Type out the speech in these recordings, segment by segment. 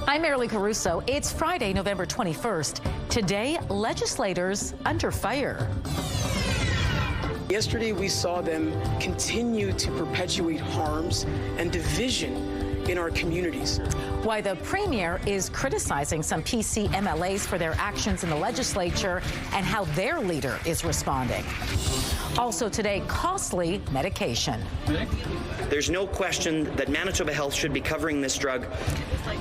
I'm Marilee Caruso. It's Friday, November 21st. Today, legislators under fire. Yesterday, we saw them continue to perpetuate harms and division in our communities. Why the Premier is criticizing some PC MLAs for their actions in the legislature and how their leader is responding. Also today, costly medication. There's no question that Manitoba Health should be covering this drug.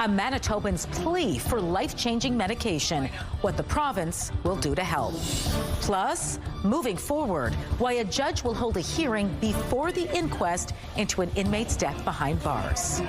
A Manitoban's plea for life-changing medication, what the province will do to help. Plus, moving forward, why a judge will hold a hearing before the inquest into an inmate's death behind bars.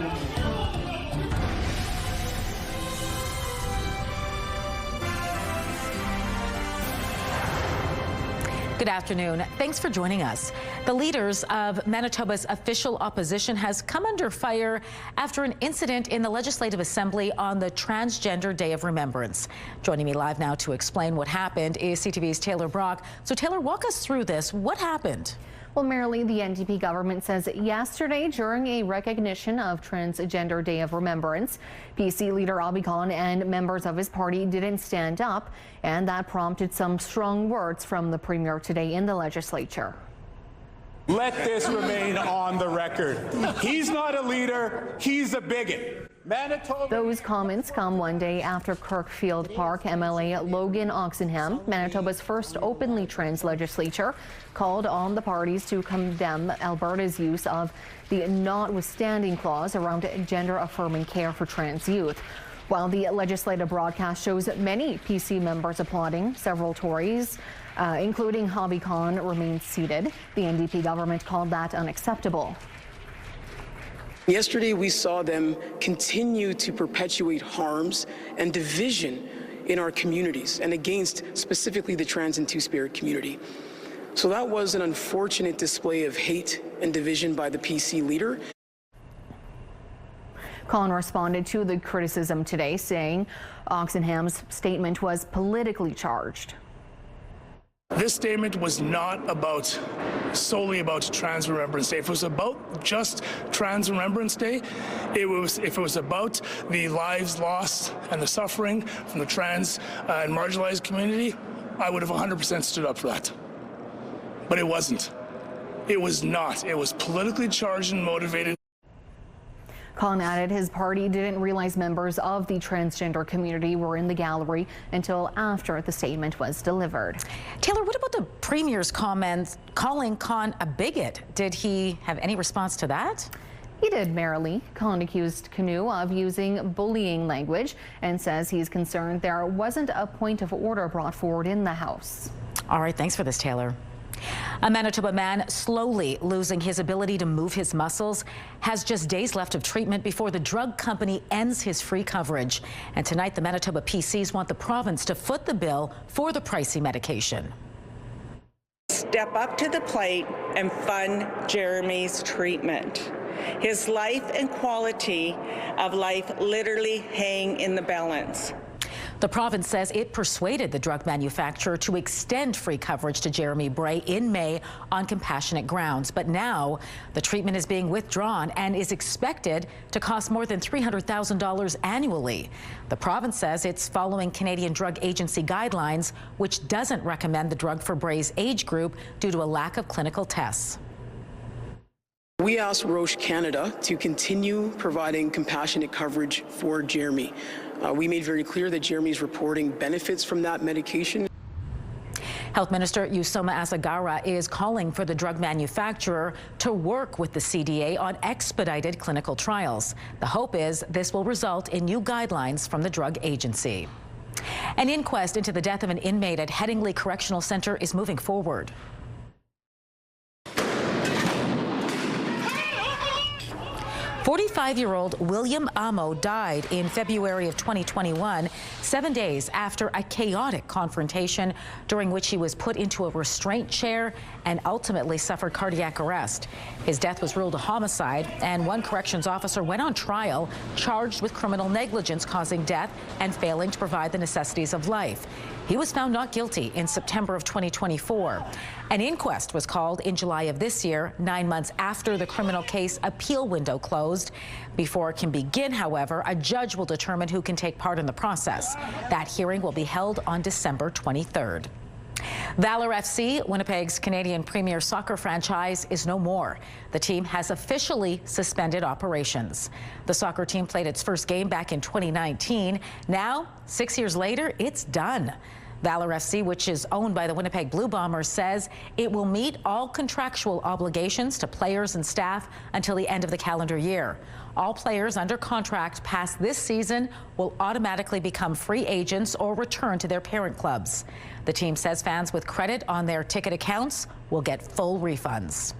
Good afternoon. Thanks for joining us. The leaders of Manitoba's official opposition has come under fire after an incident in the Legislative Assembly on the Transgender Day of Remembrance. Joining me live now to explain what happened is CTV's Taylor Brock. So Taylor, walk us through this. What happened? Well, Marilee, the NDP government says yesterday during a recognition of Transgender Day of Remembrance, PC leader Abhi Khan and members of his party didn't stand up, and that prompted some strong words from the Premier today in the legislature. Let this remain on the record. He's not a leader, he's a bigot. Manitoba. Those comments come one day after Kirkfield Park MLA Logan Oxenham, Manitoba's first openly trans legislature, called on the parties to condemn Alberta's use of the notwithstanding clause around gender-affirming care for trans youth. While the legislative broadcast shows many PC members applauding, several Tories, including Abhi Khan, remain seated. The NDP government called that unacceptable. Yesterday, we saw them continue to perpetuate harms and division in our communities and against specifically the trans and two-spirit community. So that was an unfortunate display of hate and division by the PC leader. Khan responded to the criticism today, saying Oxenham's statement was politically charged. This statement was not solely about Trans Remembrance Day. If it was about just Trans Remembrance Day, if it was about the lives lost and the suffering from the trans and marginalized community, I would have 100% stood up for that. But it wasn't. It was not. It was politically charged and motivated. Khan added his party didn't realize members of the transgender community were in the gallery until after the statement was delivered. Taylor, what about the Premier's comments calling Khan a bigot? Did he have any response to that? He did, Marilee. Khan accused Canoe of using bullying language and says he's concerned there wasn't a point of order brought forward in the House. All right, thanks for this, Taylor. A Manitoba man slowly losing his ability to move his muscles has just days left of treatment before the drug company ends his free coverage. And tonight, the Manitoba PCs want the province to foot the bill for the pricey medication. Step up to the plate and fund Jeremy's treatment. His life and quality of life literally hang in the balance. The province says it persuaded the drug manufacturer to extend free coverage to Jeremy Bray in May on compassionate grounds. But now the treatment is being withdrawn and is expected to cost more than $300,000 annually. The province says it's following Canadian Drug Agency guidelines, which doesn't recommend the drug for Bray's age group due to a lack of clinical tests. We asked Roche Canada to continue providing compassionate coverage for Jeremy. We made very clear that Jeremy is reporting benefits from that medication. Health Minister Yusoma Asagara is calling for the drug manufacturer to work with the CDA on expedited clinical trials. The hope is this will result in new guidelines from the drug agency. An inquest into the death of an inmate at Headingley Correctional Center is moving forward. 45-year-old William Amo died in February of 2021, 7 days after a chaotic confrontation during which he was put into a restraint chair and ultimately suffered cardiac arrest. His death was ruled a homicide, and one corrections officer went on trial charged with criminal negligence causing death and failing to provide the necessities of life. He was found not guilty in September of 2024. An inquest was called in July of this year, 9 months after the criminal case appeal window closed. Before it can begin, however, a judge will determine who can take part in the process. That hearing will be held on December 23rd. Valor FC, Winnipeg's Canadian premier soccer franchise, is no more. The team has officially suspended operations. The soccer team played its first game back in 2019. Now, 6 years later, it's done. Valor FC, which is owned by the Winnipeg Blue Bombers, says it will meet all contractual obligations to players and staff until the end of the calendar year. All players under contract past this season will automatically become free agents or return to their parent clubs. The team says fans with credit on their ticket accounts will get full refunds.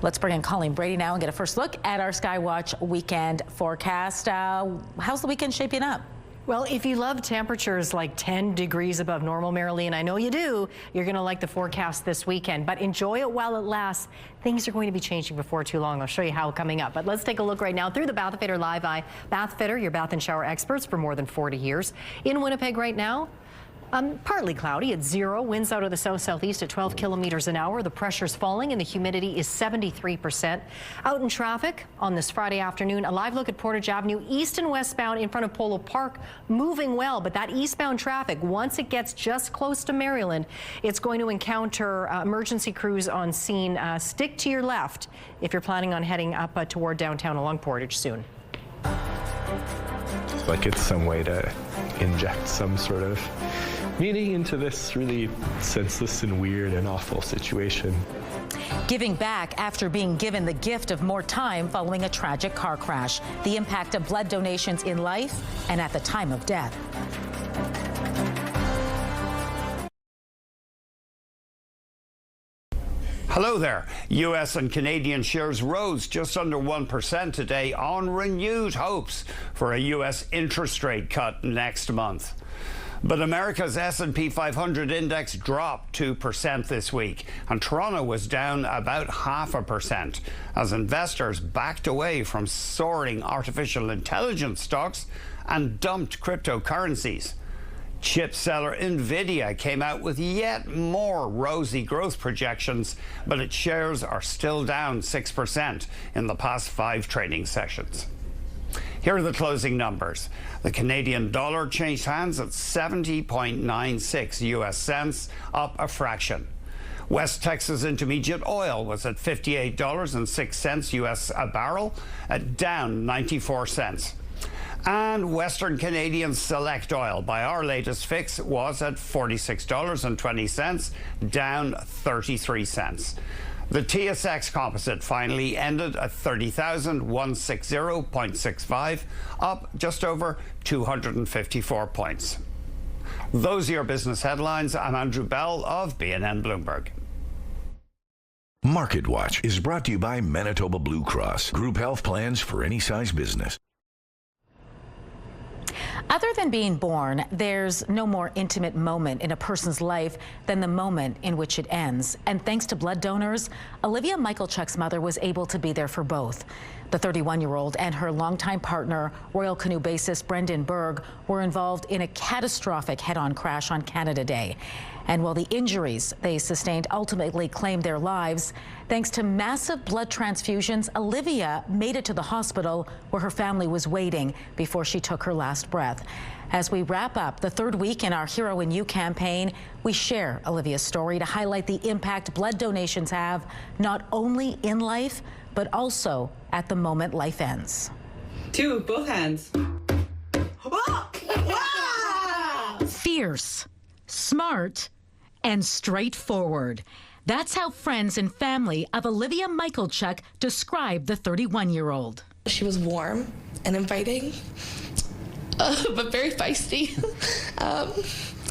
Let's bring in Colleen Brady now and get a first look at our Skywatch weekend forecast. How's the weekend shaping up? Well, if you love temperatures like 10 degrees above normal, Marilyn, I know you do, you're going to like the forecast this weekend. But enjoy it while it lasts. Things are going to be changing before too long. I'll show you how coming up. But let's take a look right now through the Bath Fitter Live Eye. Bath Fitter, your bath and shower experts for more than 40 years. In Winnipeg right now, partly cloudy at 0. Winds out of the south-southeast at 12 kilometers an hour. The pressure's falling and the humidity is 73%. Out in traffic on this Friday afternoon, a live look at Portage Avenue, east and westbound in front of Polo Park, moving well. But that eastbound traffic, once it gets just close to Maryland, it's going to encounter emergency crews on scene. Stick to your left if you're planning on heading up toward downtown along Portage soon. Like it's some way to inject some sort of meaning into this really senseless and weird and awful situation. Giving back after being given the gift of more time following a tragic car crash. The impact of blood donations in life and at the time of death. Hello there. U.S. and Canadian shares rose just under 1% today on renewed hopes for a U.S. interest rate cut next month. But America's S&P 500 index dropped 2% this week, and Toronto was down about 0.5% as investors backed away from soaring artificial intelligence stocks and dumped cryptocurrencies. Chip seller Nvidia came out with yet more rosy growth projections, but its shares are still down 6% in the past 5 trading sessions. Here are the closing numbers. The Canadian dollar changed hands at 70.96 US cents, up a fraction. West Texas Intermediate oil was at $58.06 US a barrel, down 94 cents. And Western Canadian Select oil, by our latest fix, was at $46.20, down 33 cents. The TSX Composite finally ended at 30,160.65, up just over 254 points. Those are your business headlines. I'm Andrew Bell of BNN Bloomberg. Market Watch is brought to you by Manitoba Blue Cross. Group health plans for any size business. Other than being born, there's no more intimate moment in a person's life than the moment in which it ends. And thanks to blood donors, Olivia Michalchuk's mother was able to be there for both. The 31-year-old and her longtime partner, Royal Canoe bassist Brendan Berg, were involved in a catastrophic head-on crash on Canada Day. And while the injuries they sustained ultimately claimed their lives, thanks to massive blood transfusions, Olivia made it to the hospital where her family was waiting before she took her last breath. As we wrap up the 3rd week in our Hero in You campaign, we share Olivia's story to highlight the impact blood donations have not only in life, but also at the moment life ends. 2, both hands. Fierce, smart, and straightforward. That's how friends and family of Olivia Michalchuk describe the 31-year-old. She was warm and inviting, but very feisty,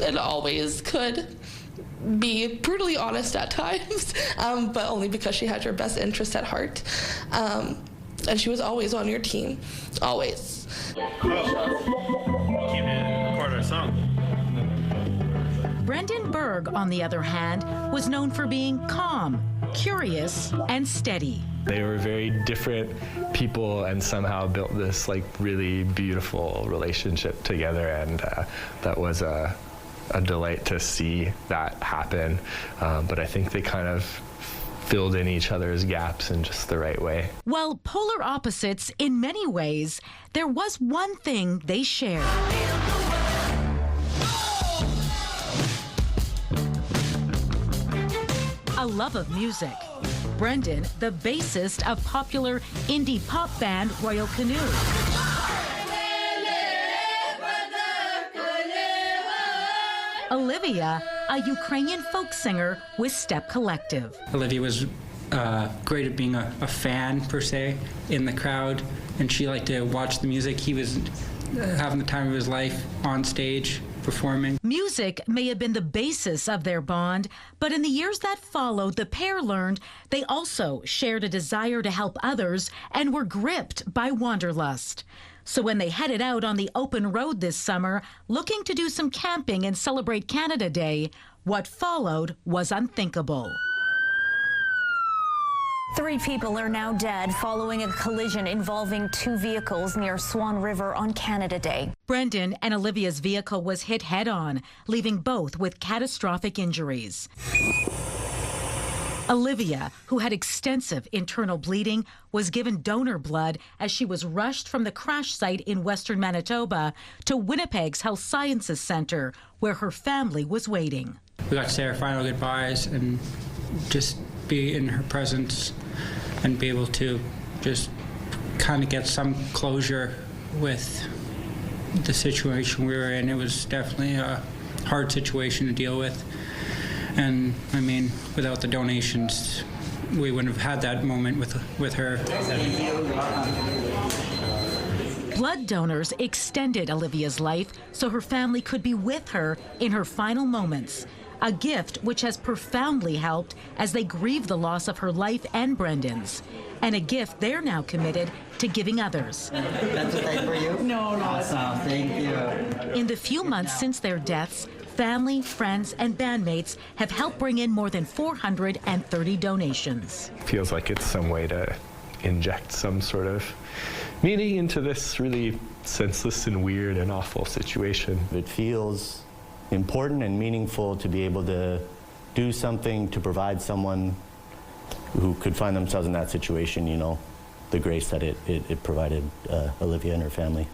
and always could be brutally honest at times, but only because she had your best interest at heart. And she was always on your team, always. Record our song. Brendan Berg, on the other hand, was known for being calm, curious, and steady. They were very different people and somehow built this like really beautiful relationship together, and that was a delight to see that happen, but I think they kind of filled in each other's gaps in just the right way. While polar opposites in many ways, there was one thing they shared. A love of music. Brendan, the bassist of popular indie pop band Royal Canoe. Olivia, a Ukrainian folk singer with Step Collective. Olivia was great at being a fan, per se, in the crowd, and she liked to watch the music. He was having the time of his life on stage, performing. Music may have been the basis of their bond, but in the years that followed, the pair learned they also shared a desire to help others and were gripped by wanderlust. So when they headed out on the open road this summer, looking to do some camping and celebrate Canada Day, what followed was unthinkable. 3 people are now dead following a collision involving 2 vehicles near Swan River on Canada Day. Brendan and Olivia's vehicle was hit head-on, leaving both with catastrophic injuries. Olivia, who had extensive internal bleeding, was given donor blood as she was rushed from the crash site in western Manitoba to Winnipeg's Health Sciences Centre, where her family was waiting. We got to say our final goodbyes and just be in her presence and be able to just kind of get some closure with the situation we were in. It was definitely a hard situation to deal with. And I mean, without the donations, we wouldn't have had that moment with her. Blood donors extended Olivia's life so her family could be with her in her final moments. A gift which has profoundly helped as they grieve the loss of her life and Brendan's. And a gift they're now committed to giving others. That's okay for you? No. Awesome. Thank you. In the few months since their deaths, family, friends, and bandmates have helped bring in more than 430 donations. Feels like it's some way to inject some sort of meaning into this really senseless and weird and awful situation. It feels important and meaningful to be able to do something to provide someone who could find themselves in that situation, you know, the grace that it provided Olivia and her family.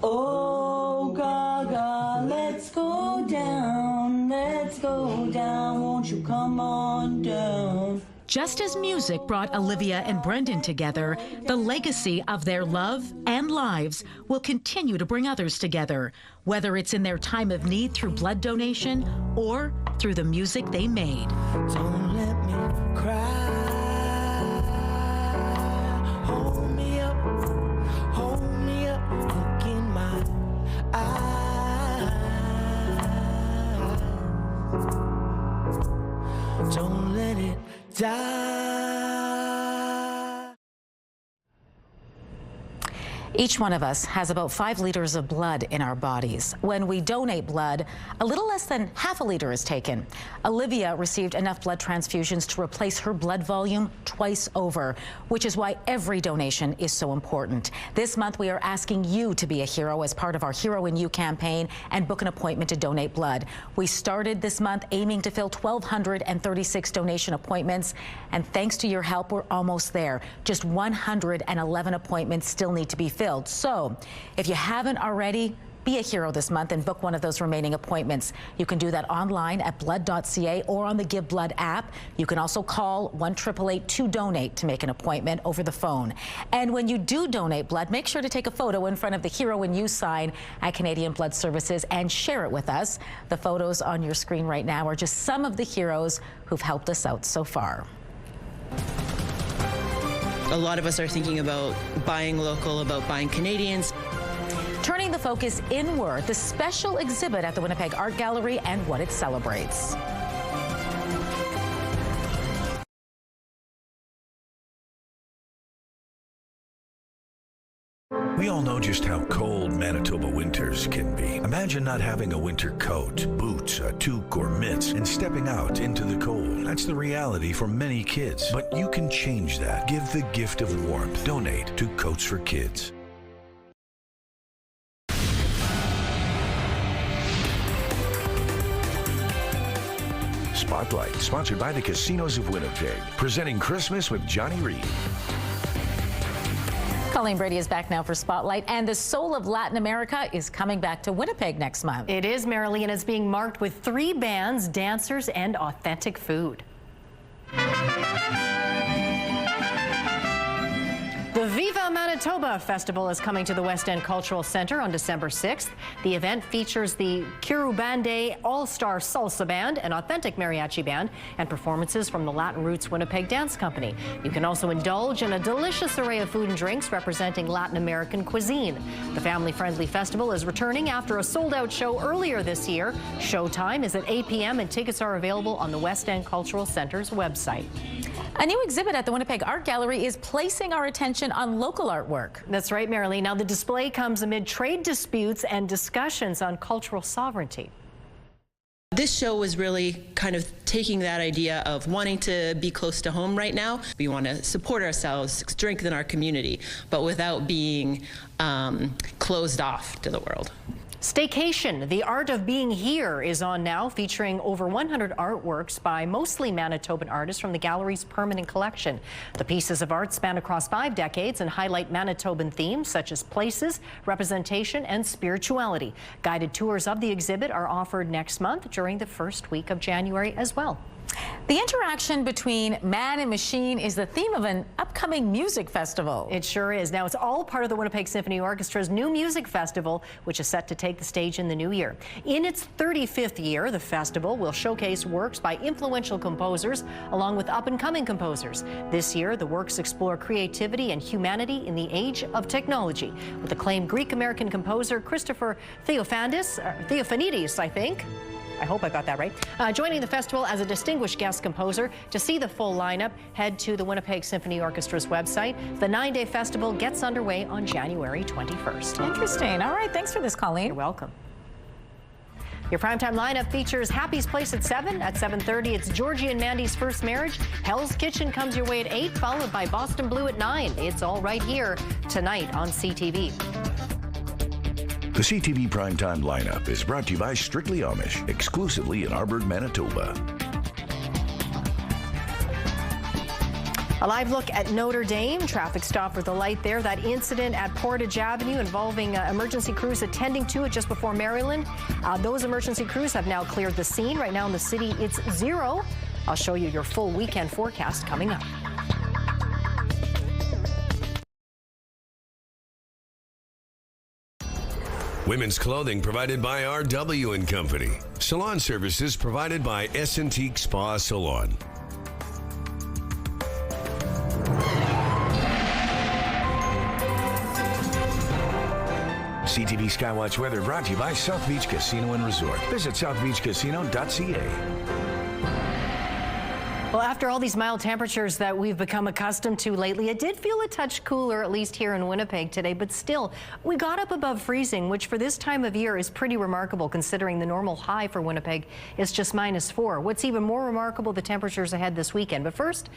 Oh, Gaga, let's go down, won't you come on down? Just as music brought Olivia and Brendan together, the legacy of their love and lives will continue to bring others together, whether it's in their time of need through blood donation or through the music they made. Don't let me cry. Hold me up, look in my eyes. Don't let it die. Each one of us has about 5 liters of blood in our bodies. When we donate blood, a little less than half a liter is taken. Olivia received enough blood transfusions to replace her blood volume twice over, which is why every donation is so important. This month, we are asking you to be a hero as part of our Hero in You campaign and book an appointment to donate blood. We started this month aiming to fill 1,236 donation appointments, and thanks to your help, we're almost there. Just 111 appointments still need to be filled. So if you haven't already, be a hero this month and book one of those remaining appointments. You can do that online at blood.ca or on the Give Blood app. You can also call 1-888-2DONATE to make an appointment over the phone. And when you do donate blood, make sure to take a photo in front of the Hero in You sign at Canadian Blood Services and share it with us. The photos on your screen right now are just some of the heroes who've helped us out so far. A lot of us are thinking about buying local, about buying Canadians. Turning the focus inward, the special exhibit at the Winnipeg Art Gallery and what it celebrates. We all know just how cold Manitoba winters can be. Imagine not having a winter coat, boots, a toque, or mitts, and stepping out into the cold. That's the reality for many kids. But you can change that. Give the gift of warmth. Donate to Coats for Kids. Spotlight, sponsored by the Casinos of Winnipeg, presenting Christmas with Johnny Reed. Colleen Brady is back now for Spotlight, and the soul of Latin America is coming back to Winnipeg next month. It is, Marilee, and it's being marked with 3 bands, dancers, and authentic food. The Viva Manitoba Festival is coming to the West End Cultural Centre on December 6th. The event features the Kirubande All-Star Salsa Band, an authentic mariachi band, and performances from the Latin Roots Winnipeg Dance Company. You can also indulge in a delicious array of food and drinks representing Latin American cuisine. The family-friendly festival is returning after a sold-out show earlier this year. Showtime is at 8 p.m. and tickets are available on the West End Cultural Centre's website. A new exhibit at the Winnipeg Art Gallery is placing our attention on local artwork. That's right, Marilee. Now, the display comes amid trade disputes and discussions on cultural sovereignty. This show was really kind of taking that idea of wanting to be close to home right now. We want to support ourselves, strengthen our community, but without being closed off to the world. Staycation, the art of being here, is on now, featuring over 100 artworks by mostly Manitoban artists from the gallery's permanent collection. The pieces of art span across 5 decades and highlight Manitoban themes such as places, representation, and spirituality. Guided tours of the exhibit are offered next month during the first week of January as well. The interaction between man and machine is the theme of an upcoming music festival. It sure is. Now, it's all part of the Winnipeg Symphony Orchestra's new music festival, which is set to take the stage in the new year. In its 35th year, the festival will showcase works by influential composers along with up-and-coming composers. This year, the works explore creativity and humanity in the age of technology, with acclaimed Greek-American composer Christopher Theophanidis, I hope I got that right, joining the festival as a distinguished guest composer. To see the full lineup, head to the Winnipeg Symphony Orchestra's website. The 9-day festival gets underway on January 21st. Interesting. All right, thanks for this, Colleen. You're welcome. Your primetime lineup features Happy's Place at 7. At 7:30, it's Georgie and Mandy's First Marriage. Hell's Kitchen comes your way at 8, followed by Boston Blue at 9. It's all right here tonight on CTV. The CTV Primetime lineup is brought to you by Strictly Amish, exclusively in Arborg, Manitoba. A live look at Notre Dame. Traffic stop for the light there. That incident at Portage Avenue involving emergency crews attending to it just before Maryland. Those emergency crews have now cleared the scene. Right now in the city, it's 0. I'll show you your full weekend forecast coming up. Women's clothing provided by RW & Company. Salon services provided by S&T Spa Salon. CTV Skywatch weather brought to you by South Beach Casino and Resort. Visit southbeachcasino.ca. Well, after all these mild temperatures that we've become accustomed to lately, it did feel a touch cooler, at least here in Winnipeg today, but still, we got up above freezing, which for this time of year is pretty remarkable considering the normal high for Winnipeg is just -4. What's even more remarkable, the temperatures ahead this weekend. But first,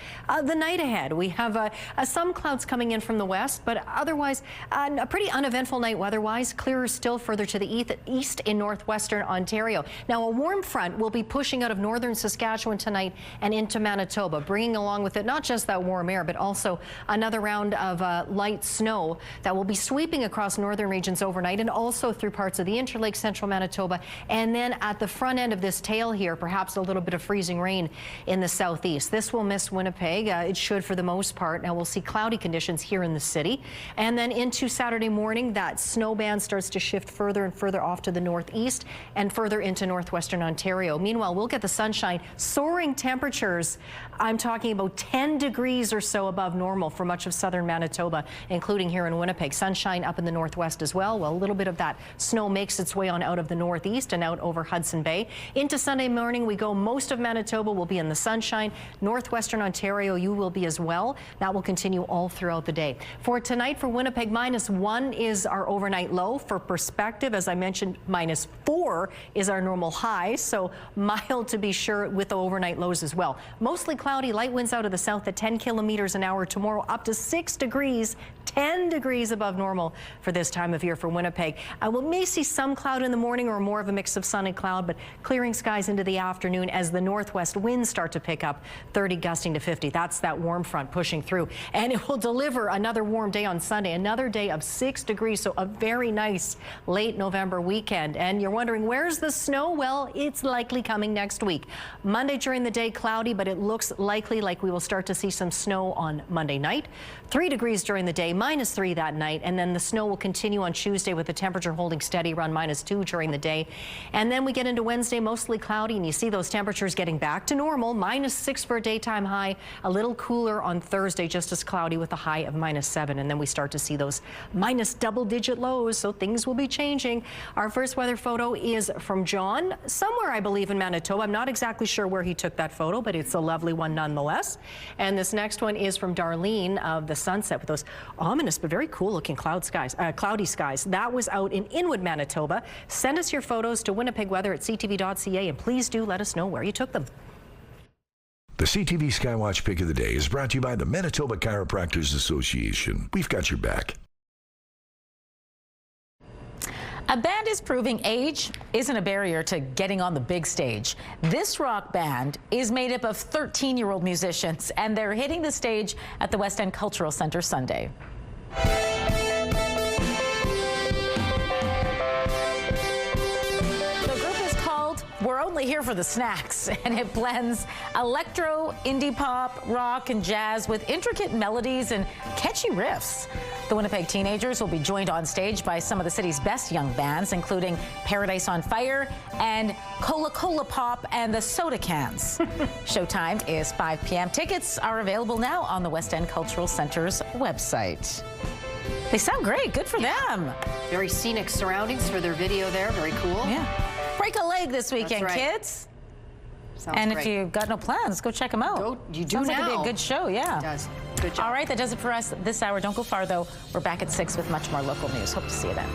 the night ahead. We have some clouds coming in from the west, but otherwise a pretty uneventful night weather-wise. Clearer still further to the east in northwestern Ontario. Now, a warm front will be pushing out of northern Saskatchewan tonight and into Manitoba, bringing along with it not just that warm air, but also another round of light snow that will be sweeping across northern regions overnight and also through parts of the Interlake, central Manitoba. And then at the front end of this tail here, perhaps a little bit of freezing rain in the southeast. This will miss Winnipeg. It should for the most part. Now we'll see cloudy conditions here in the city. And then into Saturday morning, that snow band starts to shift further and further off to the northeast and further into northwestern Ontario. Meanwhile, we'll get the sunshine, soaring temperatures. I'm talking about 10 degrees or so above normal for much of southern Manitoba, including here in Winnipeg. Sunshine up in the northwest as well. Well, a little bit of that snow makes its way on out of the northeast and out over Hudson Bay. Into Sunday morning we go. Most of Manitoba will be in the sunshine. Northwestern Ontario, you will be as well. That will continue all throughout the day. For tonight, for Winnipeg, -1 is our overnight low. For perspective, as I mentioned, -4 is our normal high, so mild to be sure with the overnight lows as well. Most Mostly cloudy, light winds out of the south at 10 kilometers an hour tomorrow, up to 6 degrees, 10 degrees above normal for this time of year for Winnipeg. We may see some cloud in the morning or more of a mix of sun and cloud, but clearing skies into the afternoon as the northwest winds start to pick up, 30 gusting to 50. That's that warm front pushing through, and it will deliver another warm day on Sunday, another day of 6 degrees, so a very nice late November weekend. And you're wondering, where's the snow? Well, it's likely coming next week. Monday during the day cloudy, but it looks likely like we will start to see some snow on Monday night. 3 degrees during the day, -3 that night, and then the snow will continue on Tuesday with the temperature holding steady around -2 during the day. And then we get into Wednesday, mostly cloudy, and you see those temperatures getting back to normal, -6 for a daytime high, a little cooler on Thursday, just as cloudy with a high of -7, and then we start to see those minus double-digit lows, so things will be changing. Our first weather photo is from John, somewhere I believe in Manitoba. I'm not exactly sure where he took that photo, but it's a lovely one nonetheless. And this next one is from Darlene of the sunset with those ominous but very cool looking cloudy skies. That was out in Inwood, Manitoba. Send us your photos to winnipegweather@ctv.ca, and please do let us know where you took them. The CTV Skywatch Pick of the Day is brought to you by the Manitoba Chiropractors Association. We've got your back. A band is proving age isn't a barrier to getting on the big stage. This rock band is made up of 13-year-old musicians, and they're hitting the stage at the West End Cultural Center Sunday. We're only here for the snacks, and it blends electro, indie pop, rock, and jazz with intricate melodies and catchy riffs. The Winnipeg teenagers will be joined on stage by some of the city's best young bands, including Paradise on Fire and Cola Pop and the Soda Cans. Showtime is 5 p.m. Tickets are available now on the West End Cultural Center's website. They sound great. Good for them. Very scenic surroundings for their video there. Very cool. Yeah. Break a leg this weekend, kids. And if you've got no plans, go check them out. You do Sounds now. like it'd be a good show, yeah. It does. Good job. All right, that does it for us this hour. Don't go far, though. We're back at 6 with much more local news. Hope to see you then.